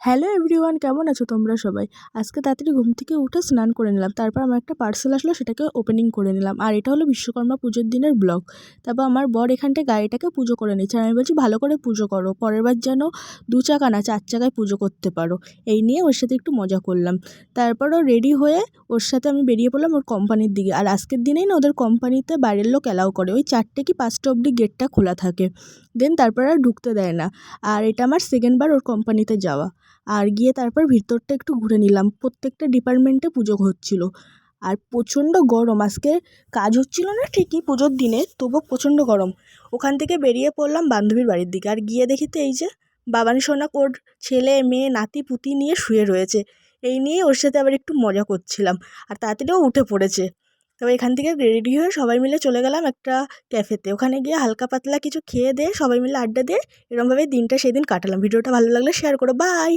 Hello everyone, কেমন আছো তোমরা সবাই? আজকে তাড়াতাড়ি ঘুম থেকে উঠে স্নান করে নিলাম। তারপর আমার একটা পার্সেল আসলো, সেটাকে ওপেনিং করে নিলাম। আর এটা হলো বিশ্বকর্মা পুজোর দিনের ব্লগ। তারপর আমার বর এখানটায় গাড়িটাকে পুজো করে নিচ্ছে। আর আমি বলছি, ভালো করে পুজো করো, পরের বার যেন 2 চাকা না 4 চাকায় পুজো করতে পারো। এই নিয়ে ওর সাথে একটু মজা করলাম। তারপর ও রেডি হয়ে ওর সাথে আমি বেরিয়ে পড়লাম ওর কোম্পানির দিকে। আর আজকের দিনেই না ওদের কোম্পানিতে বাইরের লোক অ্যালাউ করে, ওই 4টে কি 5টা অবধি গেটটা খোলা থাকে। দেন তারপর আর ঢুকতে দেয় না। আর এটা আমার সেকেন্ড বার ওর কোম্পানিতে যাওয়া। আর গিয়ে তারপর ভিতরটা একটু ঘুরে নিলাম। প্রত্যেকটা ডিপার্টমেন্টে পুজো হচ্ছিল। আর প্রচণ্ড গরম, আজকে কাজ হচ্ছিল না ঠিকই পুজোর দিনে, তবুও প্রচণ্ড গরম। ওখান থেকে বেরিয়ে পড়লাম বান্ধবীর বাড়ির দিকে। আর গিয়ে দেখি তো এই যে বাবানী সোনা ওর ছেলে মেয়ে নাতি পুতি নিয়ে শুয়ে রয়েছে। এই নিয়ে ওর সাথে আবার একটু মজা করছিলাম। আর তাড়াতাড়িও উঠে পড়েছে। তবে এখান থেকে রেডি হয়ে সবাই মিলে চলে গেলাম একটা ক্যাফেতে। ওখানে গিয়ে হালকা পাতলা কিছু খেয়ে দিয়ে সবাই মিলে আড্ডা দিয়ে এরকমভাবে দিনটা সেদিন কাটালাম। ভিডিওটা ভালো লাগলে শেয়ার করো, বাই।